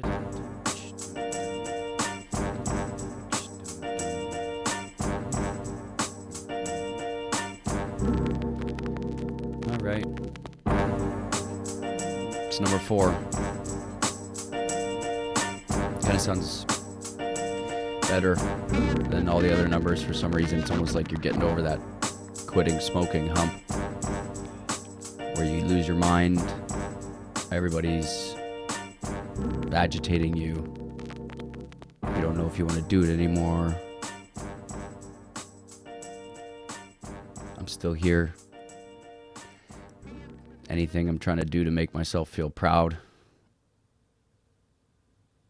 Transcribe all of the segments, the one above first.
All right. It's number 4. Kind of sounds better than all the other numbers for some reason. It's almost like you're getting over that quitting smoking hump where you lose your mind. Everybody's agitating you. You don't know if you want to do it anymore. I'm still here. Anything I'm trying to do to make myself feel proud,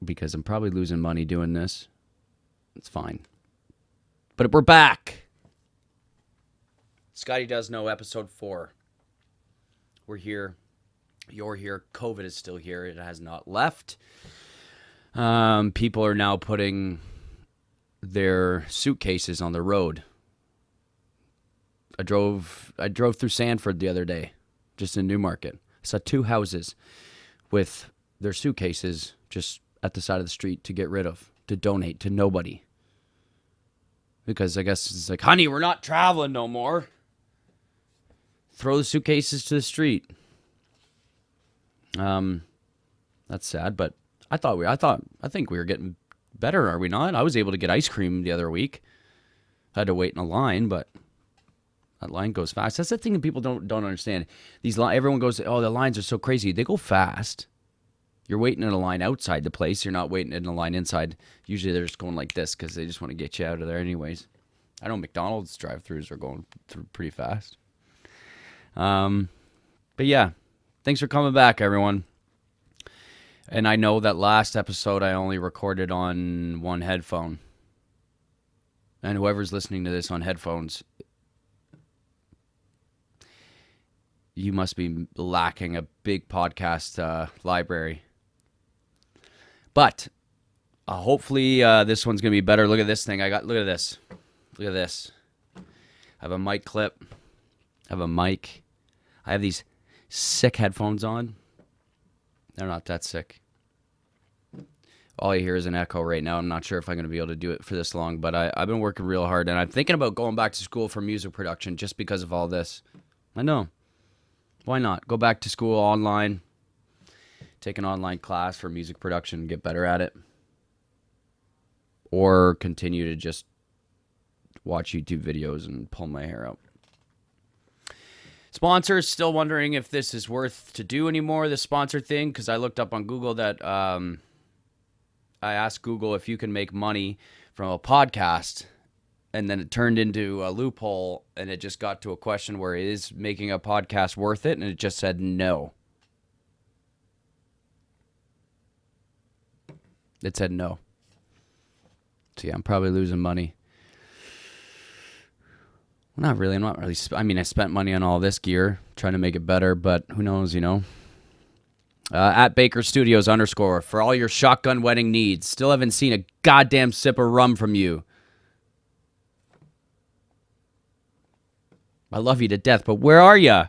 because I'm probably losing money doing this. It's fine. But we're back. Scotty Does Know, episode 4. We're here. You're here. COVID is still here. It has not left. People are now putting their suitcases on the road. I drove through Sanford the other day, just in Newmarket. I saw 2 houses with their suitcases just at the side of the street to get rid of, to donate to nobody. Because I guess it's like, honey, we're not traveling no more. Throw the suitcases to the street. That's sad, but I think we were getting better, are we not? I was able to get ice cream the other week. I had to wait in a line, but that line goes fast. That's the thing that people don't understand. Everyone goes, oh, the lines are so crazy. They go fast. You're waiting in a line outside the place. You're not waiting in a line inside. Usually they're just going like this because they just want to get you out of there anyways. I know McDonald's drive-thrus are going through pretty fast. But yeah, thanks for coming back, everyone. And I know that last episode I only recorded on one headphone. And whoever's listening to this on headphones, you must be lacking a big podcast library. But hopefully this one's going to be better. Look at this thing. Look at this. Look at this. I have a mic clip. I have a mic. I have these sick headphones on. They're not that sick. All you hear is an echo right now. I'm not sure if I'm going to be able to do it for this long, but I've been working real hard, and I'm thinking about going back to school for music production just because of all this. I know. Why not? Go back to school online, take an online class for music production and get better at it. Or continue to just watch YouTube videos and pull my hair out. Sponsors, still wondering if this is worth to do anymore, the sponsor thing, because I looked up on Google that I asked Google if you can make money from a podcast, and then it turned into a loophole, and it just got to a question where is making a podcast worth it, and it just said no. It said no. So yeah, I'm probably losing money. Not really. I'm not really. I mean, I spent money on all this gear trying to make it better, but who knows, you know? At Baker Studios _ for all your shotgun wedding needs. Still haven't seen a goddamn sip of rum from you. I love you to death, but where are you?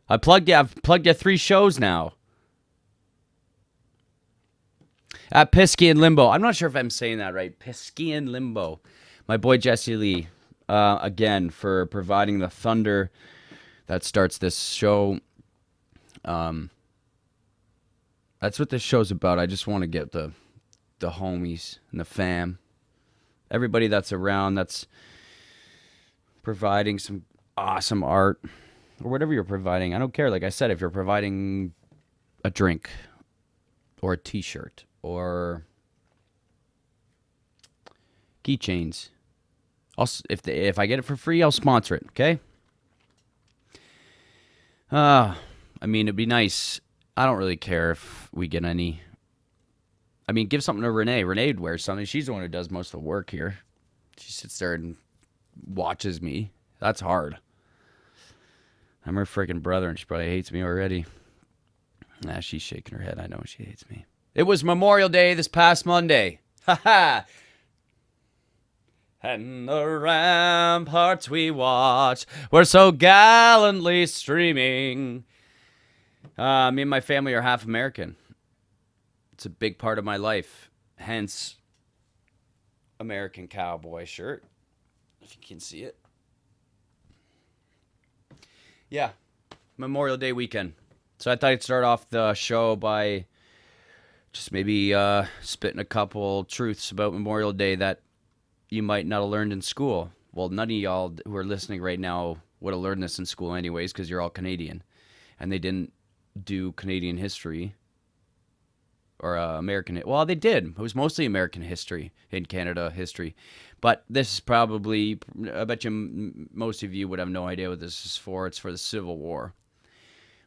I've plugged you 3 shows now. At Piscean Limbo. I'm not sure if I'm saying that right. Piscean Limbo. My boy Jesse Lee. Again, for providing the thunder that starts this show. That's what this show's about. I just want to get the homies and the fam. Everybody that's around that's providing some awesome art. Or whatever you're providing. I don't care. Like I said, if you're providing a drink or a t-shirt or keychains. If I get it for free, I'll sponsor it, okay? I mean, it'd be nice. I don't really care if we get any. I mean, give something to Renee. Renee would wear something. She's the one who does most of the work here. She sits there and watches me. That's hard. I'm her freaking brother, and she probably hates me already. Nah, she's shaking her head. I know she hates me. It was Memorial Day this past Monday. Ha ha! And the ramparts we watch were so gallantly streaming. Me and my family are half American. It's a big part of my life. Hence, American Cowboy shirt, if you can see it. Yeah, Memorial Day weekend. So I thought I'd start off the show by just maybe spitting a couple truths about Memorial Day that you might not have learned in school. Well, none of y'all who are listening right now would have learned this in school anyways because you're all Canadian. And they didn't do Canadian history or American. Well, they did. It was mostly American history in Canada history. But this is probably, I bet you most of you would have no idea what this is for. It's for the Civil War.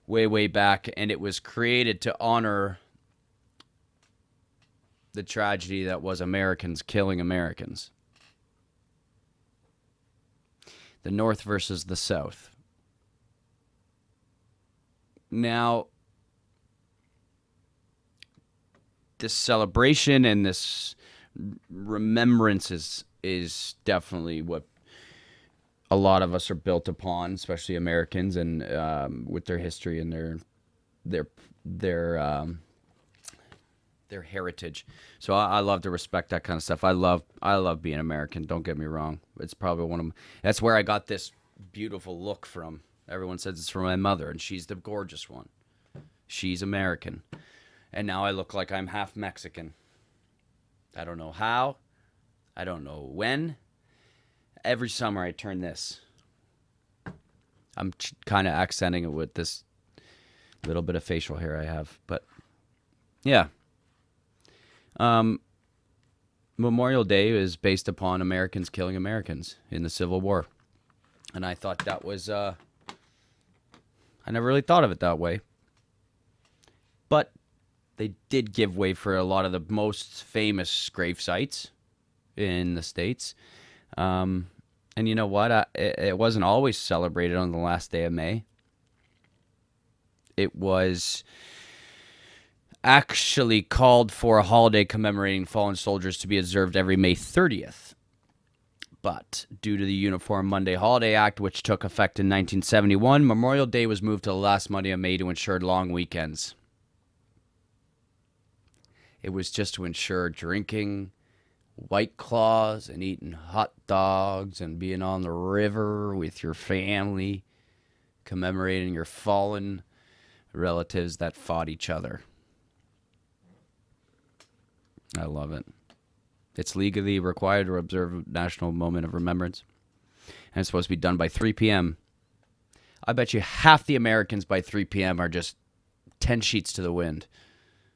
Way, way back. And it was created to honor the tragedy that was Americans killing Americans. The North versus the South. Now, this celebration and this remembrance is definitely what a lot of us are built upon, especially Americans, and with their history and their heritage. So I love to respect that kind of stuff. I love being American. Don't get me wrong. It's probably that's where I got this beautiful look from. Everyone says it's from my mother, and she's the gorgeous one. She's American. And now I look like I'm half Mexican. I don't know how. I don't know when. Every summer I turn this. I'm kind of accenting it with this little bit of facial hair I have. But, yeah. Memorial Day is based upon Americans killing Americans in the Civil War. And I thought that was... I never really thought of it that way. But they did give way for a lot of the most famous grave sites in the States. And you know what? It wasn't always celebrated on the last day of May. It was actually called for a holiday commemorating fallen soldiers to be observed every May 30th. But due to the Uniform Monday Holiday Act, which took effect in 1971, Memorial Day was moved to the last Monday of May to ensure long weekends. It was just to ensure drinking White Claws and eating hot dogs and being on the river with your family, commemorating your fallen relatives that fought each other. I love it. It's legally required to observe a national moment of remembrance. And it's supposed to be done by 3 p.m. I bet you half the Americans by 3 p.m. are just 10 sheets to the wind.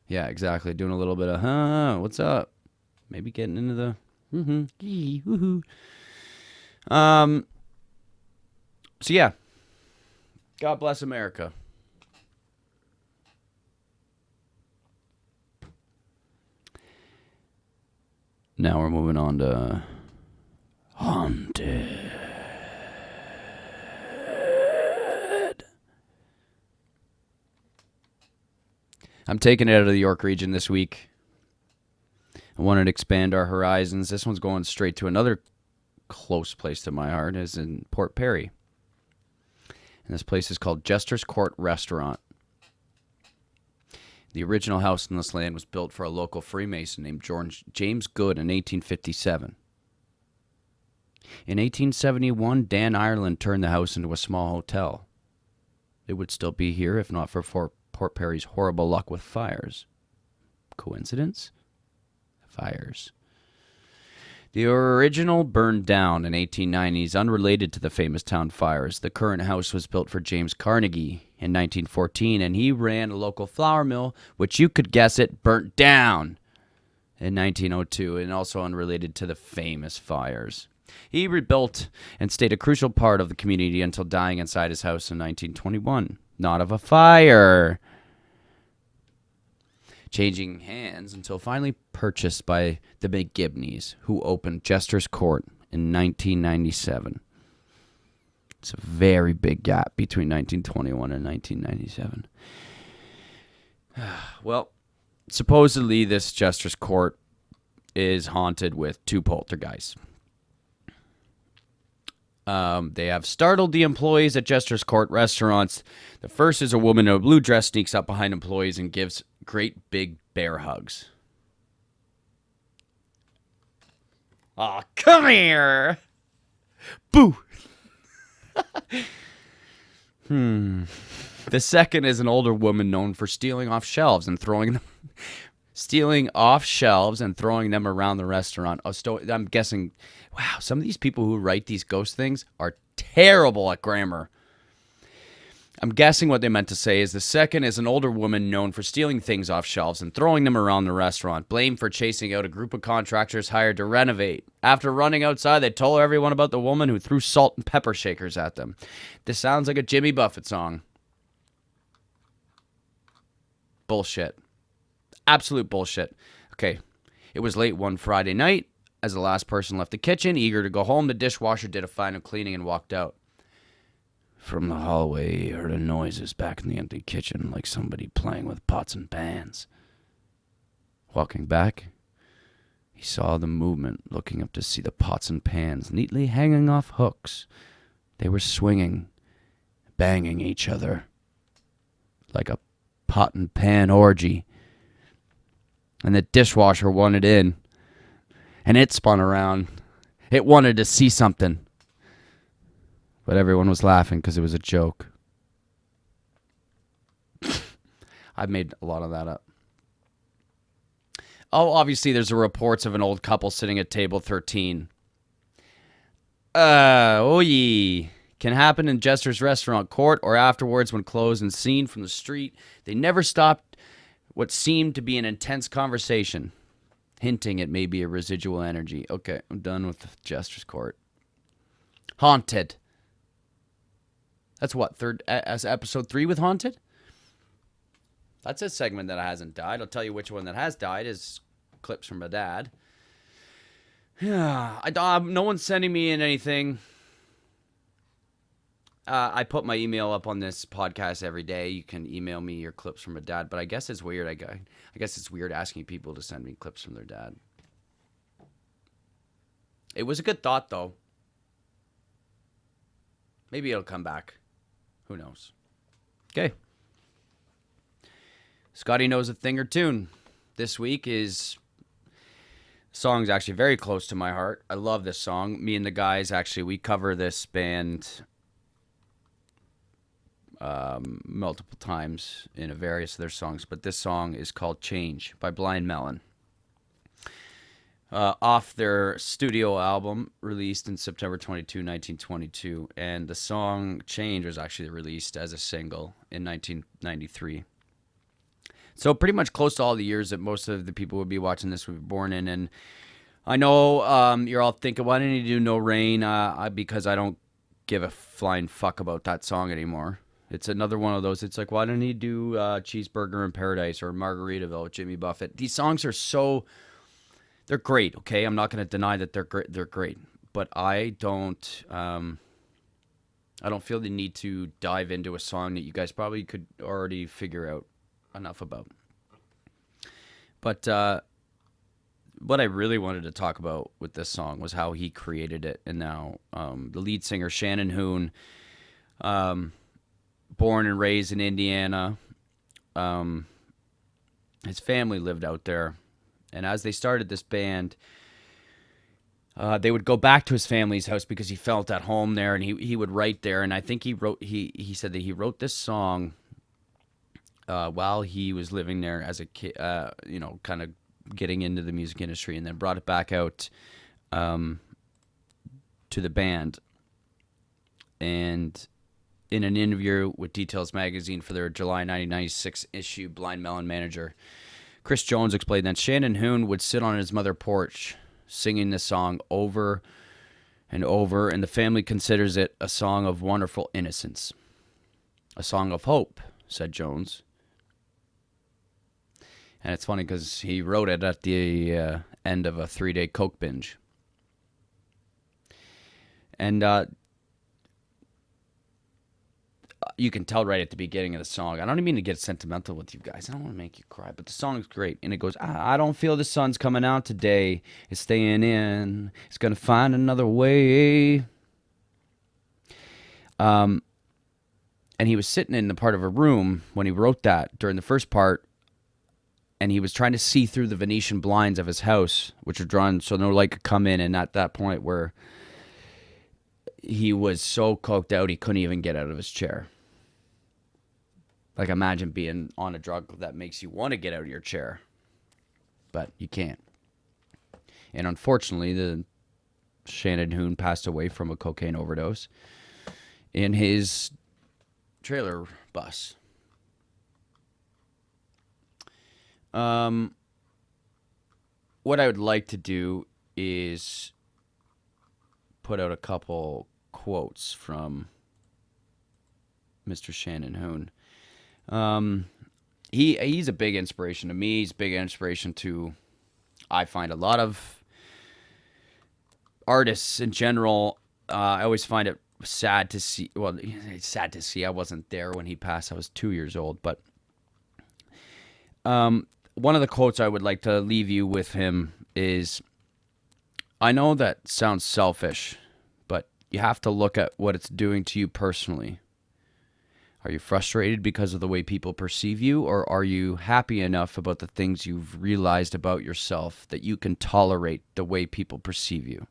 Yeah, exactly. Doing a little bit of, what's up? Maybe getting into the, woohoo. So yeah. God bless America. Now we're moving on to Haunted. I'm taking it out of the York region this week. I wanted to expand our horizons. This one's going straight to another close place to my heart, is in Port Perry. And this place is called Jester's Court Restaurant. The original house on this land was built for a local Freemason named James Good in 1857. In 1871, Dan Ireland turned the house into a small hotel. It would still be here if not for Port Perry's horrible luck with fires. Coincidence? Fires. The original burned down in 1890s, unrelated to the famous town fires. The current house was built for James Carnegie in 1914, and he ran a local flour mill, which you could guess it, burnt down in 1902, and also unrelated to the famous fires. He rebuilt and stayed a crucial part of the community until dying inside his house in 1921. Not of a fire. Changing hands until finally purchased by the McGibneys, who opened Jester's Court in 1997. It's a very big gap between 1921 and 1997. Well, supposedly this Jester's Court is haunted with 2 poltergeists. They have startled the employees at Jester's Court restaurants. The first is a woman in a blue dress sneaks up behind employees and gives great big bear hugs. Aw, come here. Boo. The second is an older woman known for stealing off shelves and throwing them around the restaurant. I'm guessing, wow, some of these people who write these ghost things are terrible at grammar. I'm guessing what they meant to say is the second is an older woman known for stealing things off shelves and throwing them around the restaurant, blamed for chasing out a group of contractors hired to renovate. After running outside, they told everyone about the woman who threw salt and pepper shakers at them. This sounds like a Jimmy Buffett song. Bullshit. Absolute bullshit. Okay. It was late one Friday night. As the last person left the kitchen, eager to go home, the dishwasher did a final cleaning and walked out. From the hallway, he heard noises back in the empty kitchen, like somebody playing with pots and pans. Walking back, he saw the movement, looking up to see the pots and pans neatly hanging off hooks. They were swinging, banging each other, like a pot and pan orgy. And the dishwasher wanted in, and it spun around. It wanted to see something. But everyone was laughing because it was a joke. I made a lot of that up. Oh, obviously there's reports of an old couple sitting at table 13. Can happen in Jester's restaurant court or afterwards when closed and seen from the street. They never stopped what seemed to be an intense conversation, hinting it may be a residual energy. Okay, I'm done with Jester's court. Haunted. That's what, episode 3 with Haunted? That's a segment that hasn't died. I'll tell you which one that has died is clips from my dad. Yeah, no one's sending me in anything. I put my email up on this podcast every day. You can email me your clips from my dad, but I guess it's weird. I guess it's weird asking people to send me clips from their dad. It was a good thought, though. Maybe it'll come back. Who knows? Okay. Scotty knows a thing or tune. This week is song's actually very close to my heart. I love this song. Me and the guys, actually, we cover this band multiple times in various of their songs, but this song is called Change by Blind Melon. Off their studio album released in September 22, 1922, and the song Change was actually released as a single in 1993. So pretty much close to all the years that most of the people would be watching this would be born in. And I know you're all thinking, why didn't you do No Rain? Because I don't give a flying fuck about that song anymore. It's another one of those. It's like, why didn't he do Cheeseburger in Paradise or Margaritaville with Jimmy Buffett? These songs are so... They're great, okay? I'm not going to deny that they're great. But I don't feel the need to dive into a song that you guys probably could already figure out enough about. But what I really wanted to talk about with this song was how he created it. And now the lead singer, Shannon Hoon, born and raised in Indiana. His family lived out there. And as they started this band, they would go back to his family's house because he felt at home there, and he would write there. And I think he said that he wrote this song while he was living there as a kid, kind of getting into the music industry, and then brought it back out to the band. And in an interview with Details magazine for their July 1996 issue, Blind Melon manager Chris Jones explained that Shannon Hoon would sit on his mother's porch singing this song over and over, and the family considers it a song of wonderful innocence. A song of hope, said Jones. And it's funny because he wrote it at the end of a 3-day coke binge. And you can tell right at the beginning of the song. I don't even mean to get sentimental with you guys. I don't want to make you cry, but the song is great. And it goes, I don't feel the sun's coming out today. It's staying in. It's going to find another way. And he was sitting in the part of a room when he wrote that during the first part. and he was trying to see through the Venetian blinds of his house, which are drawn so no light could come in. And at that point where he was so coked out, he couldn't even get out of his chair. Like, imagine being on a drug that makes you want to get out of your chair, but you can't. And unfortunately, the Shannon Hoon passed away from a cocaine overdose in his trailer bus. What I would like to do is put out a couple quotes from Mr. Shannon Hoon. He's a big inspiration to me. He's a big inspiration to, I find, a lot of artists in general. I always find it sad to see. Well, it's sad to see. I wasn't there when he passed. I was 2 years old. But one of the quotes I would like to leave you with him is, I know that sounds selfish, but you have to look at what it's doing to you personally. Are you frustrated because of the way people perceive you, or are you happy enough about the things you've realized about yourself that you can tolerate the way people perceive you?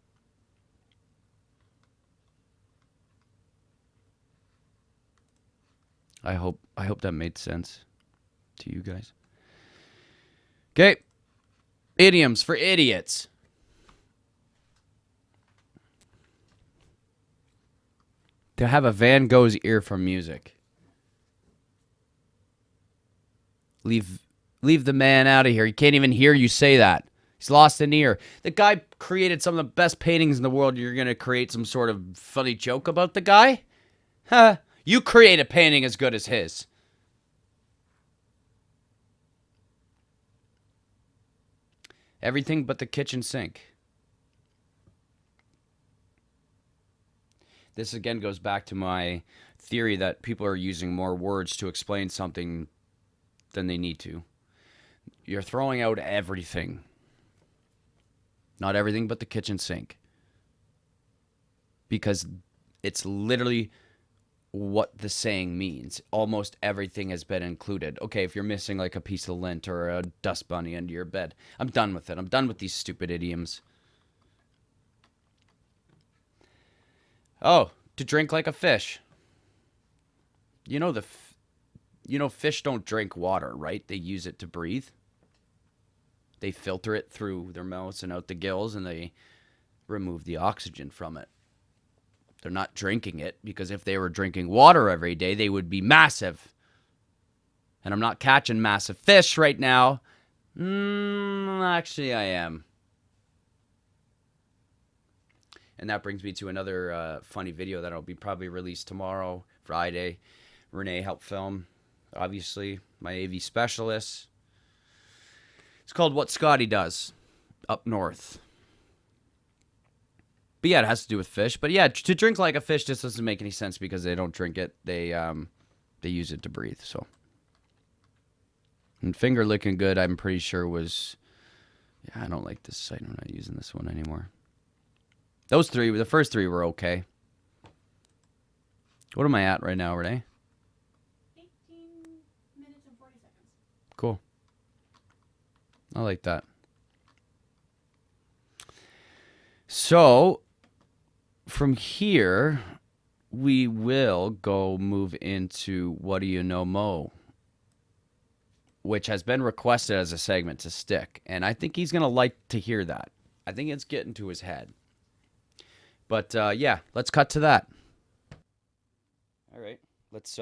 I hope that made sense to you guys. Okay. Idioms for idiots. To have a Van Gogh's ear for music. Leave the man out of here. He can't even hear you say that. He's lost an ear. The guy created some of the best paintings in the world. You're going to create some sort of funny joke about the guy? Huh? You create a painting as good as his. Everything but the kitchen sink. This again goes back to my theory that people are using more words to explain something than they need to. You're throwing out everything. Not everything but the kitchen sink. Because it's literally what the saying means. Almost everything has been included. Okay, if you're missing like a piece of lint or a dust bunny under your bed. I'm done with it. I'm done with these stupid idioms. Oh, to drink like a fish. You know fish don't drink water, right? They use it to breathe. They filter it through their mouths and out the gills, and they remove the oxygen from it. They're not drinking it, because if they were drinking water every day, they would be massive. And I'm not catching massive fish right now. Actually, I am. And that brings me to another funny video that'll be probably released tomorrow, Friday. Renee helped film, obviously, my AV specialist. It's called What Scotty Does Up North. But yeah, it has to do with fish. But yeah, to drink like a fish just doesn't make any sense because they don't drink it. They use it to breathe. So, and finger licking good, I'm pretty sure was. Yeah, I don't like this site. I'm not using this one anymore. Those three, the first three were okay. What am I at right now, Renee? 18 minutes and 40 seconds. Cool. I like that. So, from here, we will go move into What Do You Know, Mo? Which has been requested as a segment to stick. And I think he's going to like to hear that. I think it's getting to his head. But, yeah, let's cut to that. All right, let's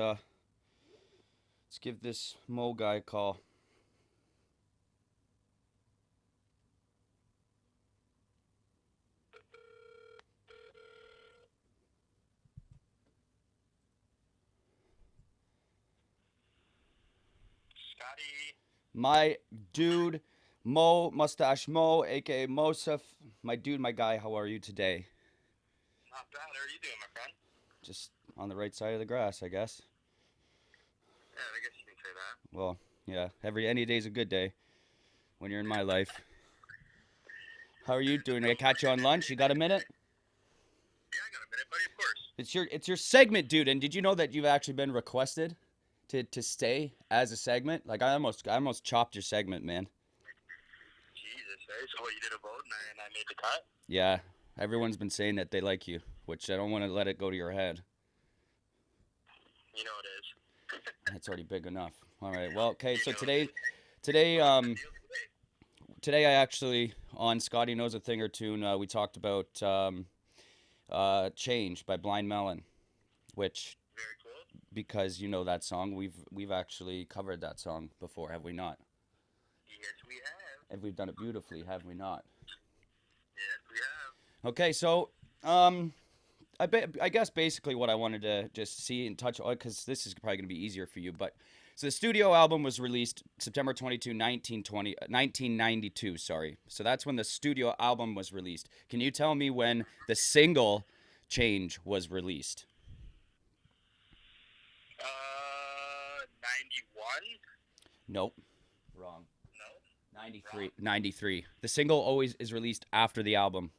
give this Mo guy a call. Scotty. My dude, Mustache Mo, aka Mosef. My dude, my guy, how are you today? Not bad. How are you doing, my friend? Just on the right side of the grass, I guess. Yeah, I guess you can say that. Well, yeah, any day's a good day when you're in my life. How are you doing? Did I catch you on lunch? You got a minute? Yeah, I got a minute, buddy. Of course. It's your segment, dude. And did you know that you've actually been requested to stay as a segment. Like I almost chopped your segment, man. Jesus, eh? So what, you did a vote and I made the cut? Yeah, everyone's been saying that they like you, which I don't want to let it go to your head. You know it is. That's already big enough. All right. Well, okay. So You know today, it is. today, What's the um, deal today? today I actually on Scotty Knows a Thing or Tune. We talked about "Change" by Blind Melon, which Very cool. because you know that song, we've actually covered that song before, have we not? Yes, we have. And we've done it beautifully, have we not? Yes, we have. Okay, so I guess basically what I wanted to just see and touch on, because this is probably going to be easier for you, but so the studio album was released September 22, 1992, sorry. So that's when the studio album was released. Can you tell me when the single Change was released? 91? Nope. Wrong. No. 93. 93. The single always is released after the album.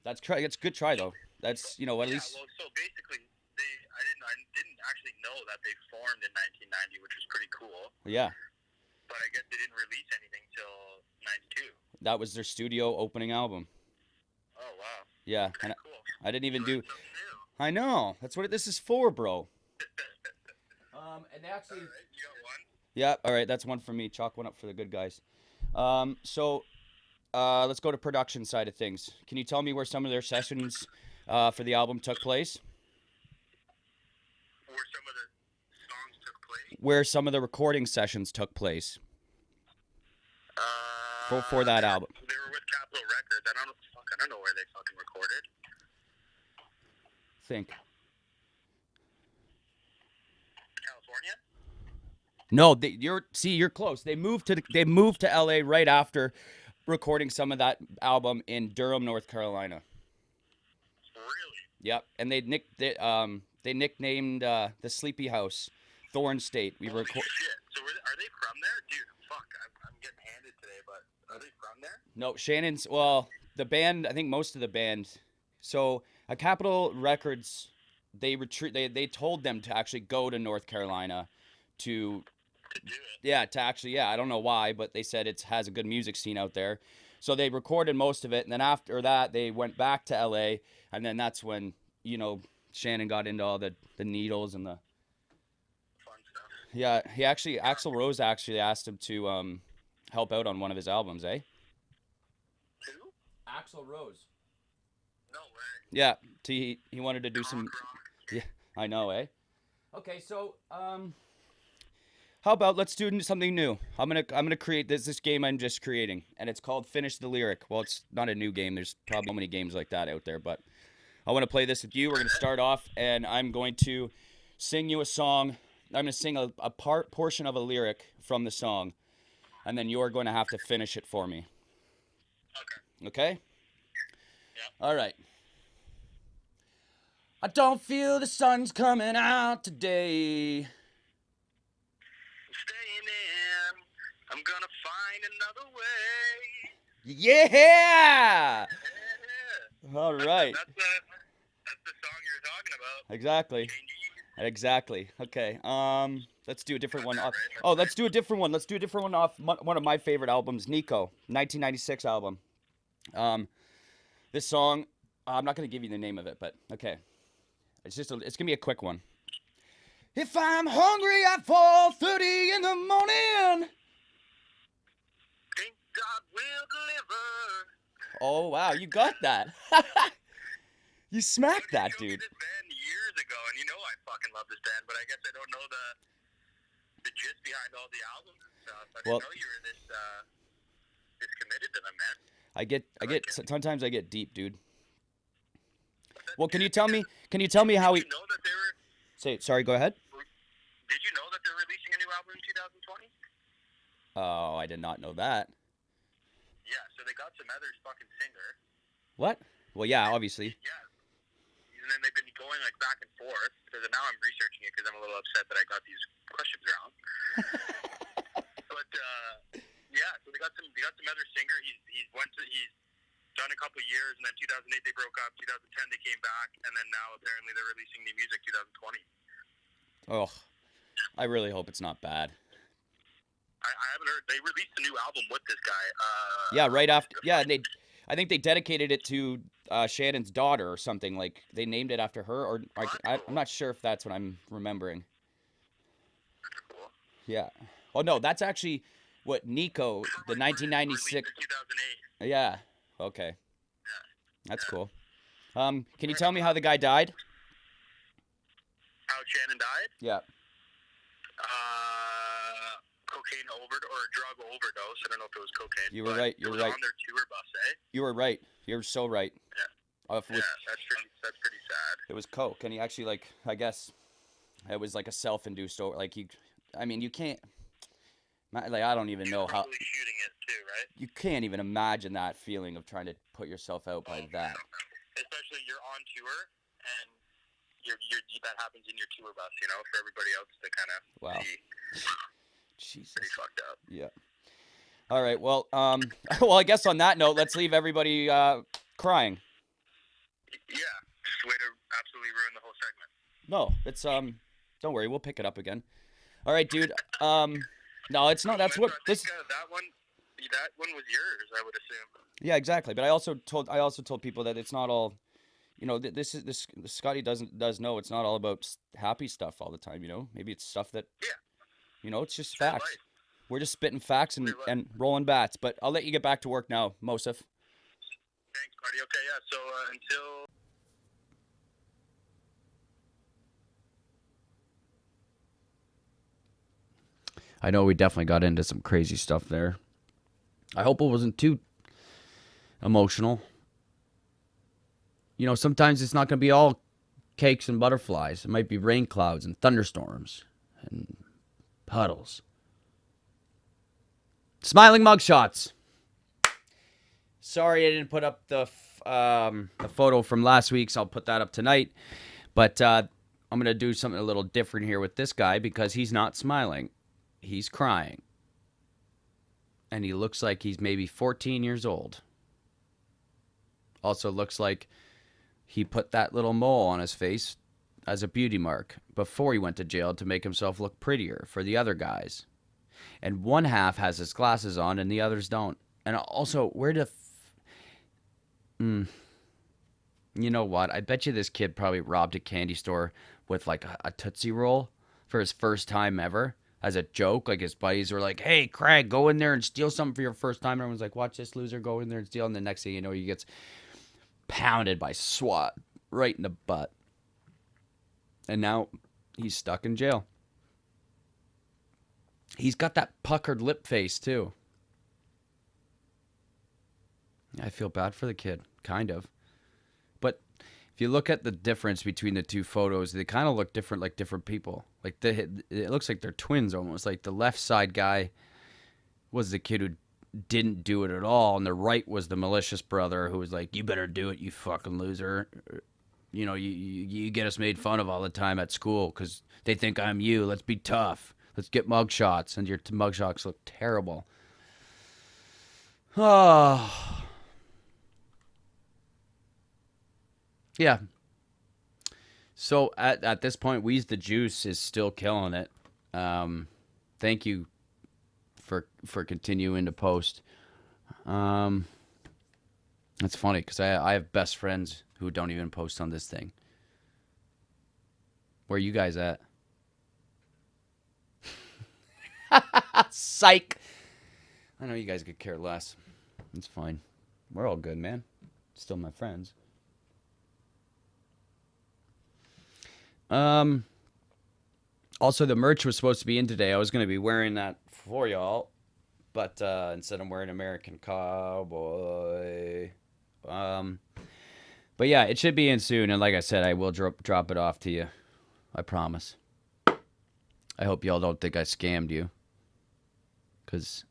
That's a good try though. That's, at least Well, so basically, I didn't actually know that they formed in 1990, which was pretty cool. yeah. But I guess they didn't release anything till 92. That was their studio opening album. Oh, wow. Yeah, Okay, and cool. I didn't even do. Learned something new. I know. That's what this is for, bro. And they All actually. right, you got one? Yeah. All right. That's one for me. Chalk one up for the good guys. So, let's go to production side of things. Can you tell me where some of their sessions, for the album took place? Where some of the songs took place? Where some of the recording sessions took place for that album. They were with Capitol Records. I don't know where they fucking recorded. Think. California? No, you're close. They moved to LA right after recording some of that album in Durham, North Carolina. Really? Yep, and they nicknamed the Sleepy House Thorn State. Holy shit. So are they from there? Dude, fuck. I'm getting handed today, but are they from there? No, Shannon's. Well, the band. I think most of the band. So at Capitol Records, they told them to actually go to North Carolina to To do it. yeah, to actually, yeah, I don't know why, but they said it has a good music scene out there. So they recorded most of it, and then after that, they went back to LA, and then that's when, Shannon got into all the needles and the... Fun stuff. Yeah, Axl Rose actually asked him to help out on one of his albums, eh? Who? Axl Rose. No way. Yeah, he wanted to do some... Rock. Yeah, I know, eh? Okay, so, how about let's do something new? I'm gonna create this game I'm just creating, and it's called Finish the Lyric. Well, it's not a new game. There's probably so many games like that out there, but I want to play this with you. We're gonna start off, and I'm going to sing you a song. I'm gonna sing a portion of a lyric from the song, and then you're going to have to finish it for me. Okay. Okay? Yeah. All right. I don't feel the sun's coming out today. Staying in. I'm gonna find another way. Yeah! Yeah. All right. That's the song you're talking about. Exactly. Change. Exactly. Okay. Let's do a different one. Off. Right? Oh, let's do a different one. Let's do a different one off one of my favorite albums, Nico, 1996 album. This song, I'm not gonna give you the name of it, but okay. It's gonna be a quick one. If I'm hungry at 4:30 in the morning. Think God will deliver. Oh wow, you got that. You smacked that, You showed me dude. this band years ago, and you know I fucking love this band, but I guess I don't know the gist behind all the albums and stuff. I didn't know you were this committed to them, man. Sometimes I get deep, dude. Well, can you tell me how he... Did you know that they were... Sorry, go ahead. Did you know that they're releasing a new album in 2020? Oh, I did not know that. Yeah, so they got some other fucking singer. What? Well, yeah, obviously. Yeah. And then they've been going like back and forth. So now I'm researching it because I'm a little upset that I got these questions wrong. But yeah, so they got some other singer. He's done a couple years, and then 2008 they broke up. 2010 they came back, and then now apparently they're releasing new music 2020. Oh, I really hope it's not bad. I haven't heard. They released a new album with this guy. Yeah, right after. Yeah, and I think they dedicated it to Shannon's daughter or something. Like they named it after her, or I'm not sure if that's what I'm remembering. Cool. Yeah. Oh no, that's actually what Nico, the Released 1996. in 2008. Yeah. Okay, Yeah. that's Yeah. cool. Can you tell me how the guy died? How Shannon died? Yeah. Cocaine or drug overdose. I don't know if it was cocaine. You were right. It was on their tour bus, eh? You were right. You're so right. Yeah. If it was, Yeah, that's pretty sad. it was coke, and he actually I guess it was like a self-induced like I mean, you can't. I don't even know how. Probably shooting it too, right? You can't even imagine that feeling of trying to put yourself out by that. Especially you're on tour and that happens in your tour bus, for everybody else to kind of see. Jesus. Pretty fucked up. Yeah. All right. Well, well, I guess on that note, let's leave everybody crying. Yeah, just way to absolutely ruin the whole segment. No, it's don't worry, we'll pick it up again. All right, dude. No, it's not. That's what this. That one was yours, I would assume. Yeah, exactly. But I also told people that it's not all. This Scotty does know it's not all about happy stuff all the time. Maybe it's stuff that. Yeah. It's just facts. We're just spitting facts and rolling bats. But I'll let you get back to work now, Mosef. Thanks, buddy. Okay, yeah. So until. I know we definitely got into some crazy stuff there. I hope it wasn't too emotional. Sometimes it's not going to be all cakes and butterflies. It might be rain clouds and thunderstorms and puddles. Smiling mugshots. Sorry I didn't put up the photo from last week, so I'll put that up tonight. But I'm going to do something a little different here with this guy because he's not smiling. He's crying. And he looks like he's maybe 14 years old. Also looks like he put that little mole on his face as a beauty mark before he went to jail to make himself look prettier for the other guys. And one half has his glasses on and the others don't. And also, you know what? I bet you this kid probably robbed a candy store with like a Tootsie Roll for his first time ever as a joke. Like his buddies were like, hey, Craig, go in there and steal something for your first time. And everyone's like, watch this loser go in there and steal. And the next thing you know, he gets pounded by SWAT right in the butt. And now he's stuck in jail. He's got that puckered lip face, too. I feel bad for the kid, kind of. But if you look at the difference between the two photos, they kind of look different, like different people. Like it looks like they're twins almost. Like the left side guy was the kid who didn't do it at all, and the right was the malicious brother who was like, "You better do it, you fucking loser." You get us made fun of all the time at school because they think I'm you. Let's be tough. Let's get mugshots, and your mugshots look terrible. Oh. Yeah. So at this point, Wheeze the Juice is still killing it. Thank you for continuing to post. It's funny because I have best friends who don't even post on this thing. Where are you guys at? Psych. I know you guys could care less. It's fine. We're all good, man. Still my friends. Also, the merch was supposed to be in today. I was going to be wearing that for y'all, but instead I'm wearing American Cowboy. But yeah, it should be in soon. And like I said, I will drop it off to you. I promise. I hope y'all don't think I scammed you, because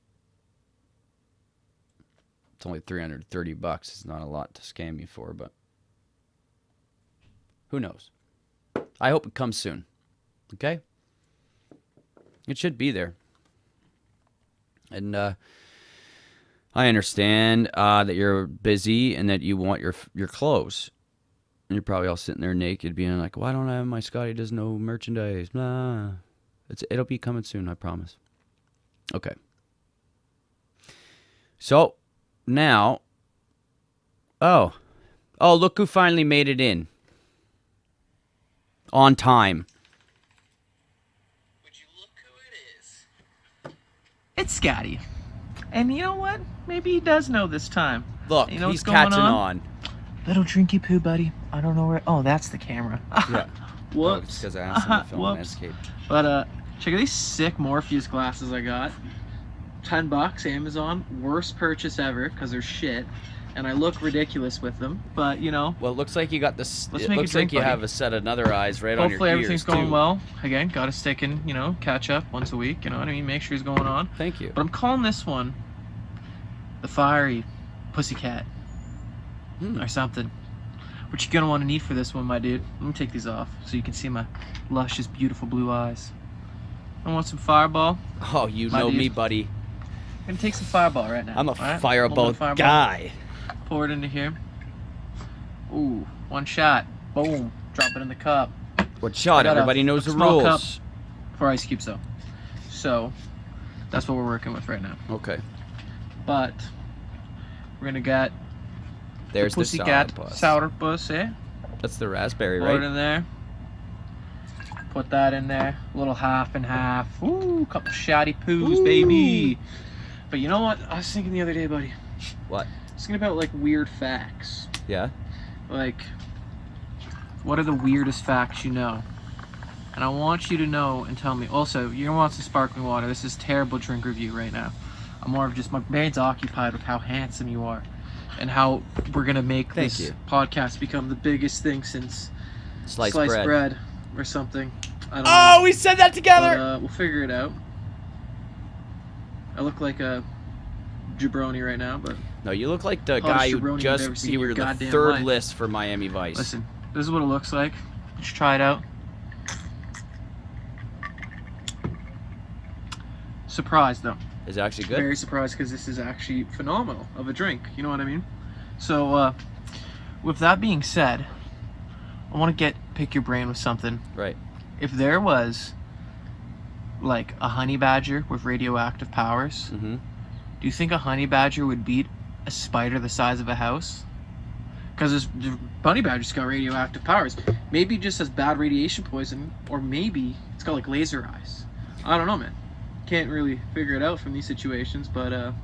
it's only $330. It's not a lot to scam you for, but who knows? I hope it comes soon. Okay? It should be there. And I understand that you're busy and that you want your clothes. And you're probably all sitting there naked, being like, "Why don't I have my Scotty does no merchandise?" Nah, it'll be coming soon, I promise. Okay. So now, oh, look who finally made it in on time. Would you look who it is? It's Scotty. And you know what? Maybe he does know this time. Look, you know he's what's going catching on. Little drinky poo, buddy. I don't know where. Oh, that's the camera. Yeah. Whoops. Because I asked him to film Whoops. landscape. But check out these sick Morpheus glasses I got. $10 Amazon. Worst purchase ever because they're shit. And I look ridiculous with them. But you know. Well, it looks like you got this. Let's It make a looks drink, like you buddy. have a set of another eyes right on your Hopefully ears, everything's going too. well. Again, got to stick in, you know, catch up once a week. You know what I mean? Make sure he's going on. Thank you. But I'm calling this one the Fiery Pussycat or something. What you gonna want to need for this one, my dude? Let me take these off so you can see my luscious, beautiful blue eyes. I want some Fireball. Oh, you My know dude. me, buddy. I'm gonna take some Fireball right now. I'm a all right? Fireball Little bit of guy. Pour it into here. Ooh, one shot. Boom. Drop it in the cup. What shot? I got a Everybody knows the small cup. rules. For ice cubes, though. So, that's what we're working with right now. Okay. But, we're gonna get There's the Pussycat sourpuss. Sourpuss, eh? That's the raspberry, Pour it right? in there. Put that in there. A little half and half. Ooh, couple shotty poos, Ooh. baby. But you know what? I was thinking the other day, buddy. What? I was thinking about like weird facts. Yeah. Like, what are the weirdest facts you know? And I want you to know and tell me. Also, you're gonna want some sparkling water. This is terrible drink review right now. I'm more of just, my brain's occupied with how handsome you are and how we're gonna make Thank this you. podcast become the biggest thing since Sliced sliced bread. or something. I don't Oh, know. we said that together. But, we'll figure it out. I look like a jabroni right now, but No, you look like the Hottest guy who jabroni you've ever seen you in were your the goddamn third life. list for Miami Vice. listen, this is what it looks like. Let's try it out. Surprised though. Is it actually good? Very surprised because this is actually phenomenal of a drink. You know what I mean? So, with that being said, I want to pick your brain with something. Right. If there was like a honey badger with radioactive powers, Mm-hmm. do you think a honey badger would beat a spider the size of a house? Because the honey badger's got radioactive powers. Maybe it just has bad radiation poison, or maybe it's got like laser eyes. I don't know, man. Can't really figure it out from these situations, but I'm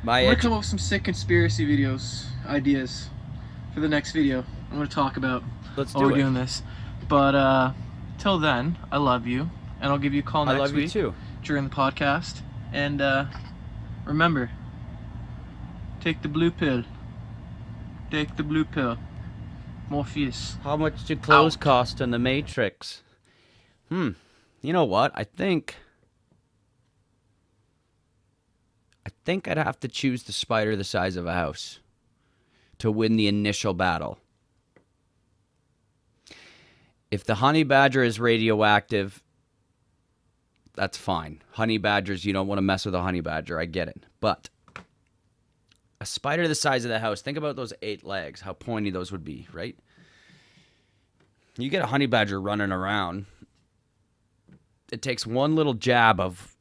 gonna come up with some sick conspiracy ideas for the next video. I'm gonna talk about Let's while do we're it. doing this. But till then, I love you, and I'll give you a call I next love you week too. during the podcast. And remember, take the blue pill. Take the blue pill. Morpheus. How much do clothes Out. cost in the Matrix? You know what? I think I'd have to choose the spider the size of a house to win the initial battle. If the honey badger is radioactive, that's fine. Honey badgers, you don't want to mess with a honey badger. I get it. But a spider the size of the house, think about those 8 legs, how pointy those would be, right? You get a honey badger running around, it takes one little jab of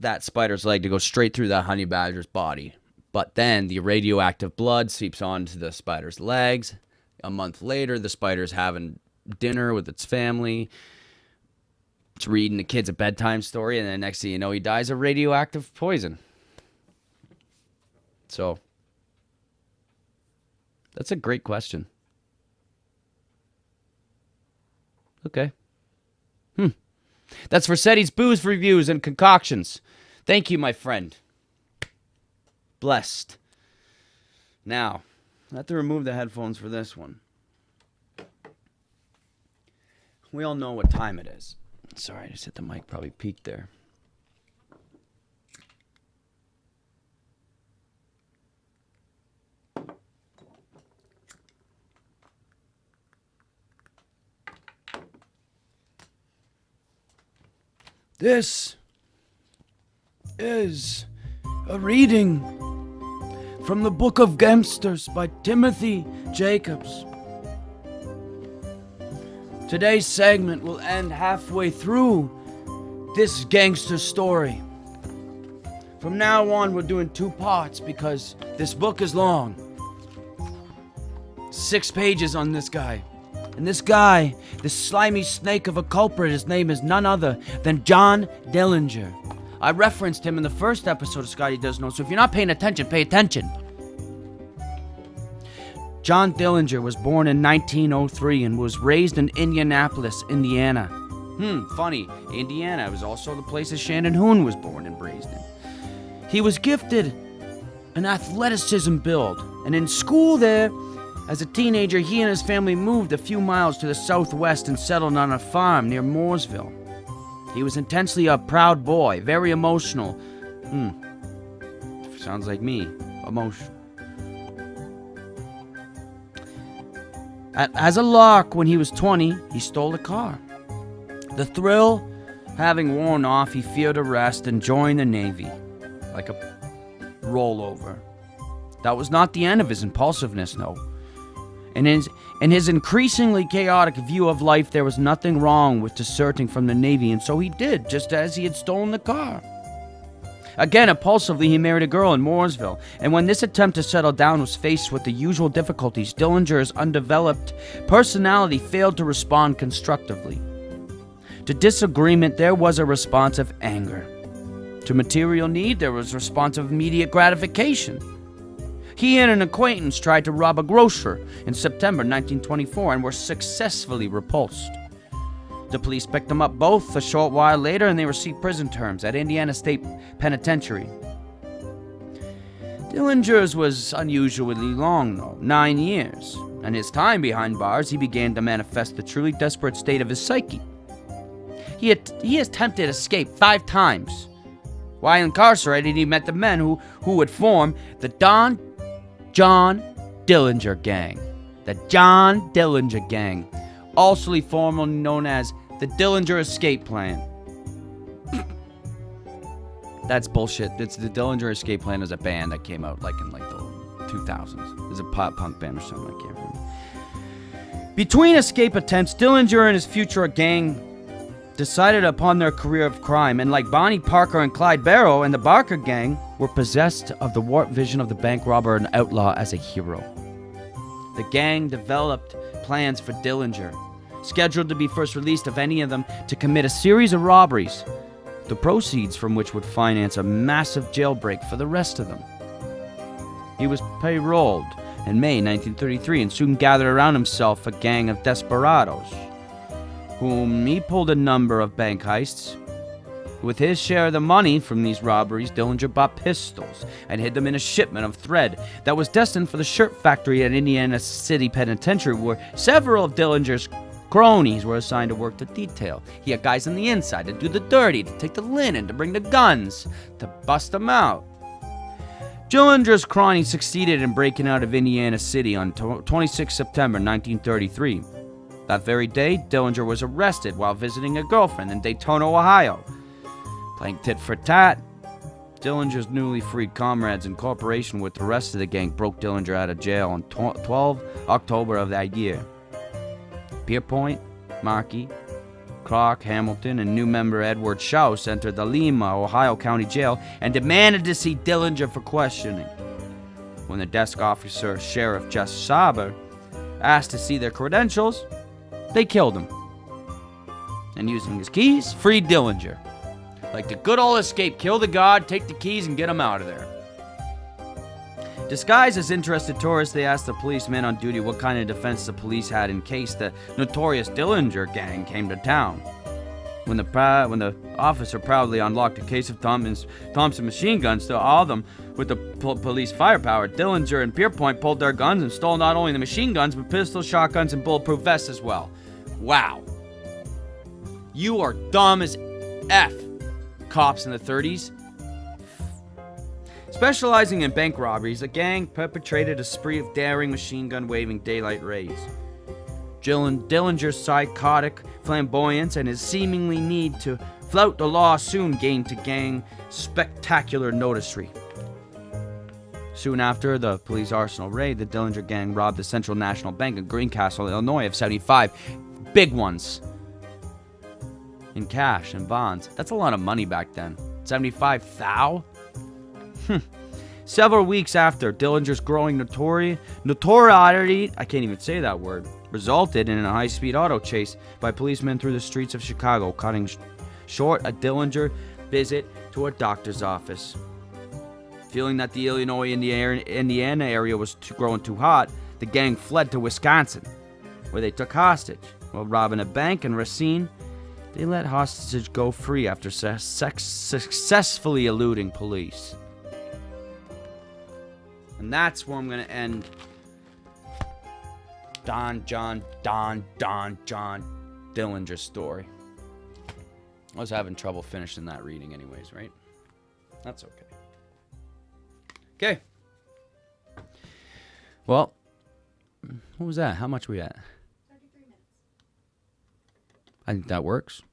that spider's leg to go straight through that honey badger's body. But then the radioactive blood seeps onto the spider's legs. A month later, the spider's having dinner with its family. It's reading the kids a bedtime story, and then next thing you know, he dies of radioactive poison. So, that's a great question. Okay. That's Vercetti's Booze Reviews and Concoctions. Thank you, my friend. Blessed. Now, I have to remove the headphones for this one. We all know what time it is. Sorry, I just hit the mic, probably peaked there. This is a reading from the Book of Gamsters by Timothy Jacobs. Today's segment will end halfway through this gangster story. From now on, we're doing 2 parts because this book is long. 6 pages on this guy. And this guy, this slimy snake of a culprit, his name is none other than John Dillinger. I referenced him in the first episode of Scotty Does Know, so if you're not paying attention, pay attention. John Dillinger was born in 1903 and was raised in Indianapolis, Indiana. Funny, Indiana was also the place that Shannon Hoon was born and raised in. He was gifted an athleticism build, and in school there, as a teenager, he and his family moved a few miles to the southwest and settled on a farm near Mooresville. He was intensely a proud boy, very emotional. Sounds like me, emotional. As a lark, when he was 20, he stole a car. The thrill having worn off, he feared arrest and joined the Navy, like a rollover. That was not the end of his impulsiveness, no. In his increasingly chaotic view of life, there was nothing wrong with deserting from the Navy, and so he did, just as he had stolen the car. Again, impulsively, he married a girl in Mooresville, and when this attempt to settle down was faced with the usual difficulties, Dillinger's undeveloped personality failed to respond constructively. To disagreement, there was a response of anger. To material need, there was a response of immediate gratification. He and an acquaintance tried to rob a grocer in September 1924 and were successfully repulsed. The police picked them up both a short while later, and they received prison terms at Indiana State Penitentiary. Dillinger's was unusually long, though, 9 years. And his time behind bars, he began to manifest the truly desperate state of his psyche. He attempted escape 5 times. While incarcerated, he met the men who would form the John Dillinger Gang. The John Dillinger Gang, also formerly known as the Dillinger Escape Plan. That's bullshit. It's the Dillinger Escape Plan is a band that came out in the 2000s. It was a pop punk band or something, I can't remember. Between escape attempts, Dillinger and his future gang decided upon their career of crime, and like Bonnie Parker and Clyde Barrow and the Barker Gang, were possessed of the warped vision of the bank robber and outlaw as a hero. The gang developed plans for Dillinger, scheduled to be first released of any of them, to commit a series of robberies, the proceeds from which would finance a massive jailbreak for the rest of them. He was paroled in May 1933 and soon gathered around himself a gang of desperados, whom he pulled a number of bank heists. With his share of the money from these robberies, Dillinger bought pistols and hid them in a shipment of thread that was destined for the shirt factory at Indiana City Penitentiary, where several of Dillinger's cronies were assigned to work the detail. He had guys on the inside to do the dirty, to take the linen, to bring the guns, to bust them out. Dillinger's cronies succeeded in breaking out of Indiana City on 26 September 1933. That very day, Dillinger was arrested while visiting a girlfriend in Daytona, Ohio. Playing tit for tat, Dillinger's newly freed comrades in cooperation with the rest of the gang broke Dillinger out of jail on 12 October of that year. Pierpoint, Markey, Clark, Hamilton, and new member Edward Schaus entered the Lima, Ohio County Jail and demanded to see Dillinger for questioning. When the desk officer, Sheriff Jess Saber, asked to see their credentials, they killed him. And using his keys, freed Dillinger. Like the good old escape, kill the guard, take the keys, and get him out of there. Disguised as interested tourists, they asked the policeman on duty what kind of defense the police had in case the notorious Dillinger gang came to town. When the officer proudly unlocked a case of Thompson machine guns to all of them with the police firepower, Dillinger and Pierpoint pulled their guns and stole not only the machine guns, but pistols, shotguns, and bulletproof vests as well. Wow. You are dumb as F, cops in the 30s. Specializing in bank robberies, the gang perpetrated a spree of daring machine gun waving daylight raids. Dillinger's psychotic flamboyance and his seemingly need to flout the law soon gained to gang spectacular noticery. Soon after the police arsenal raid, the Dillinger gang robbed the Central National Bank in Greencastle, Illinois of $75 big ones. In cash and bonds. That's a lot of money back then. 75,000? Several weeks after Dillinger's growing notoriety, I can't even say that word, resulted in a high-speed auto chase by policemen through the streets of Chicago, cutting short a Dillinger visit to a doctor's office. Feeling that the Indiana area was growing too hot, the gang fled to Wisconsin, where they took hostage. While robbing a bank in Racine, they let hostage go free after successfully eluding police. And that's where I'm going to end John Dillinger's story. I was having trouble finishing that reading anyways, right? That's okay. Okay. Well, what was that? How much we at? 33 minutes. I think that works.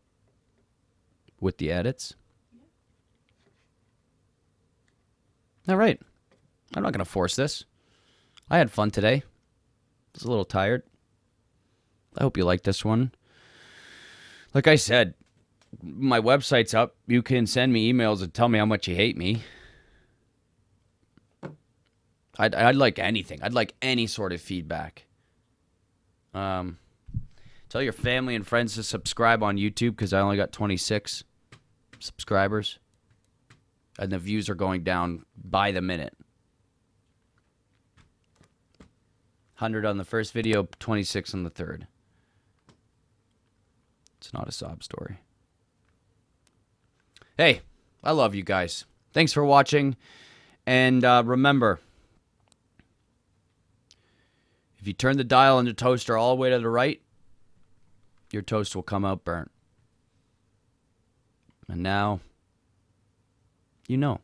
With the edits. Yeah. All right. I'm not going to force this. I had fun today. I was a little tired. I hope you liked this one. Like I said, my website's up. You can send me emails and tell me how much you hate me. I'd like anything. I'd like any sort of feedback. Tell your family and friends to subscribe on YouTube because I only got 26 subscribers. And the views are going down by the minute. 100 on the first video, 26 on the third. It's not a sob story. Hey, I love you guys. Thanks for watching. And remember, if you turn the dial on your toaster all the way to the right, your toast will come out burnt. And now, you know.